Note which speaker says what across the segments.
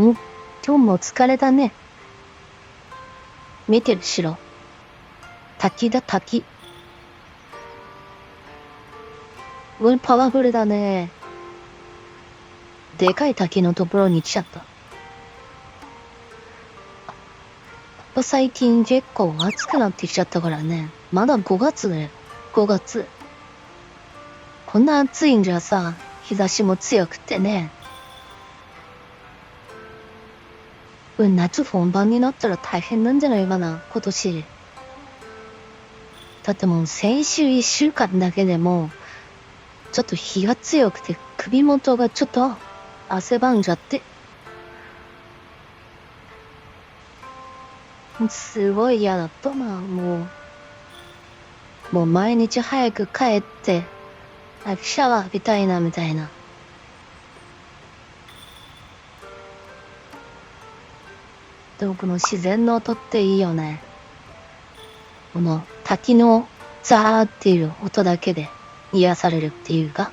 Speaker 1: 今日も疲れたね。見てるしろ。滝だ滝。パワフルだね。でかい滝のところに来ちゃった。最近結構暑くなってきちゃったからね。まだ5月だよ。5月。こんな暑いんじゃさ、日差しも強くてね。夏本番になったら大変なんじゃないかな、今年。だってもう先週1週間だけでも、ちょっと日が強くて首元がちょっと汗ばんじゃって。すごい嫌だったな、もう毎日早く帰って、シャワー浴びたいな、みたいな。でもこの自然の音っていいよね。この滝のザーっていう音だけで癒されるっていうか。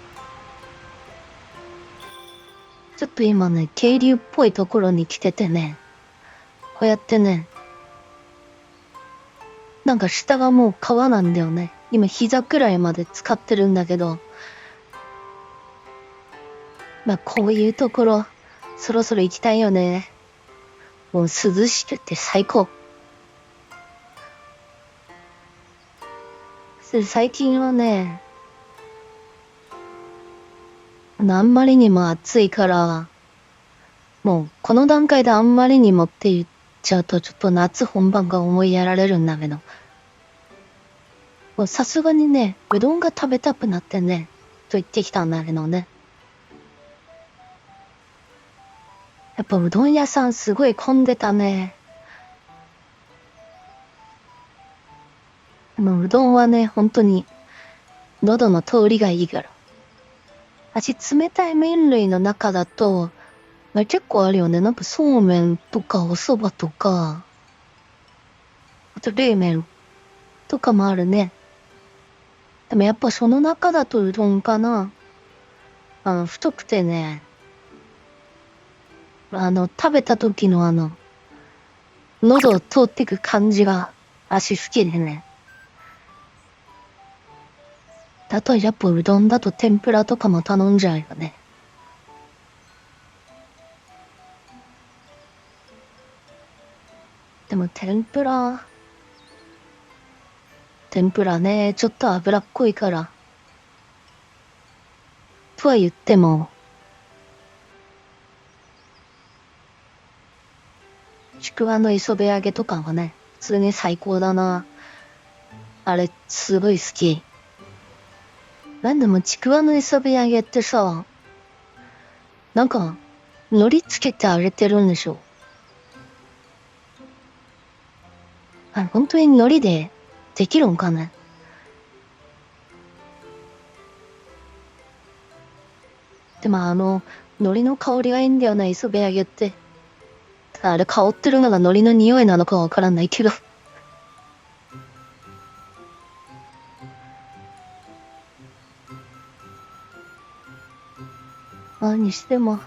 Speaker 1: ちょっと今ね、渓流っぽいところに来ててね。こうやってね、なんか下がもう川なんだよね。今膝くらいまで浸かってるんだけど。こういうところ、そろそろ行きたいよね。もう涼しくて最高。最近はね、あんまりにも暑いから、もうこの段階であんまりにもって言っちゃうとちょっと夏本番が思いやられるんだけど。さすがにね、うどんが食べたくなってね、と言ってきたんだけどね。やっぱうどん屋さんすごい混んでたね。うどんはね、本当に喉の通りがいいから。冷たい麺類の中だと、結構あるよね。なんかそうめんとかお蕎麦とか、あと冷麺とかもあるね。でもやっぱその中だとうどんかな。太くてね、食べた時の喉を通ってく感じが足好きでね。だとやっぱうどんだと天ぷらとかも頼んじゃうよね。でも天ぷらね、ちょっと脂っこいから。とは言っても、ちくわの磯辺揚げとかはね、普通に最高だな。あれ、すごい好き。なんでもちくわの磯辺揚げってさ、なんか、海苔つけて揚げてるんでしょ。本当に海苔でできるんかね。でも海苔の香りがいいんだよね、磯辺揚げって。あれ香ってるのが海苔の匂いなのかわからないけど。にしても、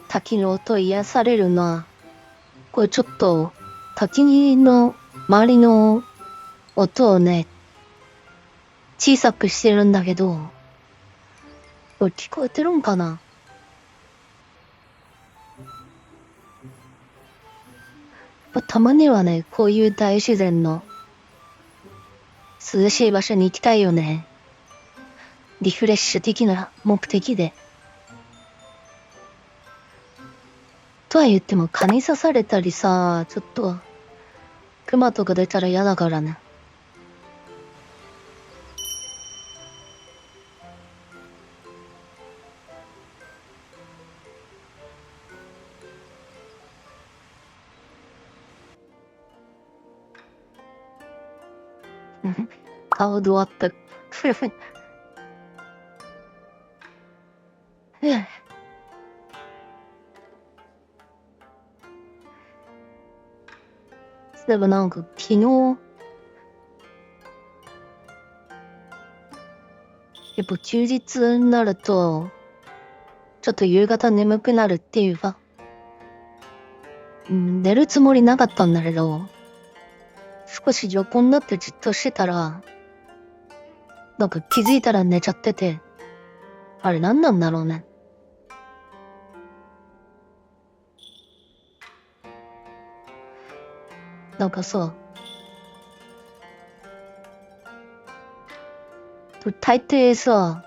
Speaker 1: 滝の音癒されるな。これちょっと、滝の周りの音をね、小さくしてるんだけど、これ聞こえてるんかな？たまにはね、こういう大自然の涼しい場所に行きたいよね。リフレッシュ的な目的で。とは言っても蚊に刺されたりさ、ちょっと、クマとか出たら嫌だからね。顔どわった。でもなんか昨日、やっぱ休日になると、ちょっと夕方眠くなるっていうか、寝るつもりなかったんだけど、少し横になってじっとしてたら、なんか気づいたら寝ちゃってて、あれ何なんだろうね。なんかさ、大抵さ、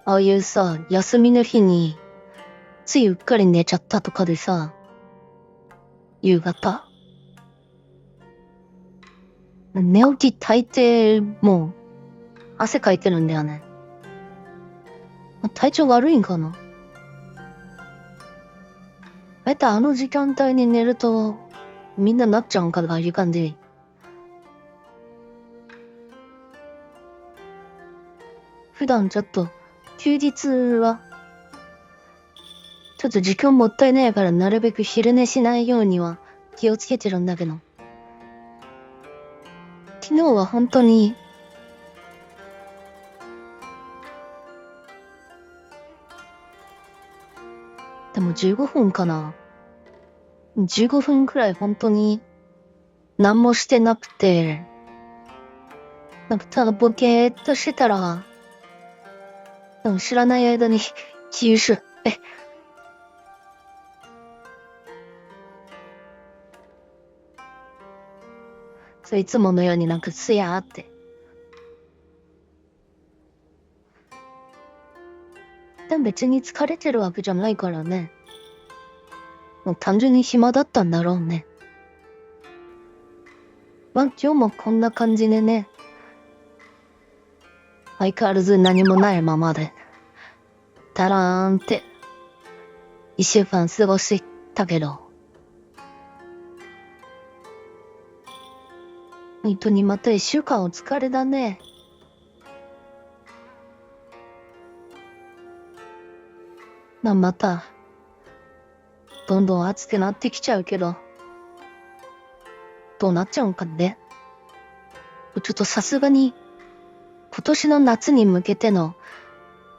Speaker 1: ああいうさ、休みの日に、ついうっかり寝ちゃったとかでさ、夕方寝起き大抵もう汗かいてるんだよね。体調悪いんかな。あえてあの時間帯に寝るとみんななっちゃうんかがいう感じ。普段ちょっと休日はちょっと時間もったいないからなるべく昼寝しないようには気をつけてるんだけど。昨日は本当にでも15分かな。15分くらい本当に何もしてなくて、なんかただボケーっとしてたら、知らない間に急所、そういつものようになんかすやーって。でも別に疲れてるわけじゃないからね。もう単純に暇だったんだろうね。まあ今日もこんな感じでね、相変わらず何もないままで、だらーんって一週間過ごしたけど、本当にまた一週間お疲れだね。また、どんどん暑くなってきちゃうけど、どうなっちゃうんかね。ちょっとさすがに、今年の夏に向けての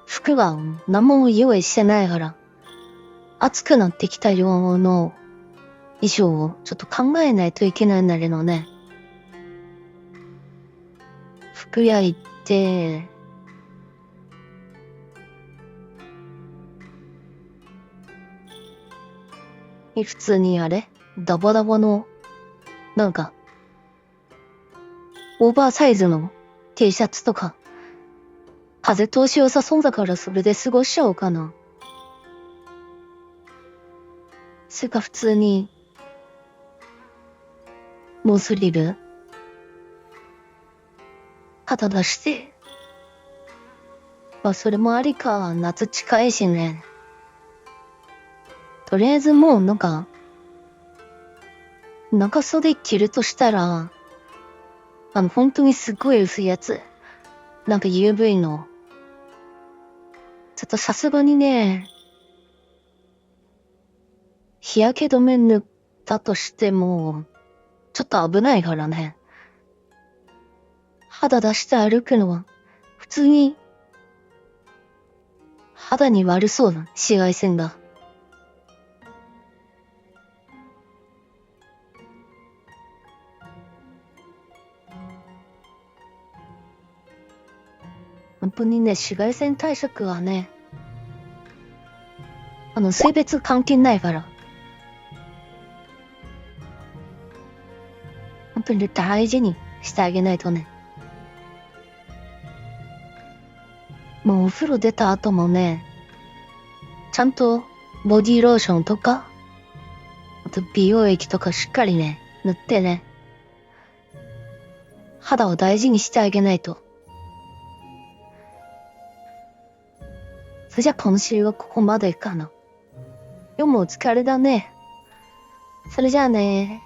Speaker 1: 服が何も用意してないから、暑くなってきた用の衣装をちょっと考えないといけないんだけどね。服屋行って、普通にあれダボダボの、なんか、オーバーサイズの T シャツとか、風通し良さそうだからそれで過ごしちゃおうかな。それか普通に、ノースリーブ肩出して、まあそれもありか、夏近いしね。とりあえずもうなんか、長袖着るとしたら、本当にすっごい薄いやつ。なんか UV の。ちょっとさすがにね、日焼け止め塗ったとしても、ちょっと危ないからね。肌出して歩くのは、普通に、肌に悪そうな紫外線が。本当にね、紫外線対策はね、性別関係ないから。本当に大事にしてあげないとね。もうお風呂出た後もね、ちゃんとボディーローションとか、あと美容液とかしっかりね、塗ってね、肌を大事にしてあげないと。それじゃ今週はここまでかな。今日もお疲れだね。それじゃあね。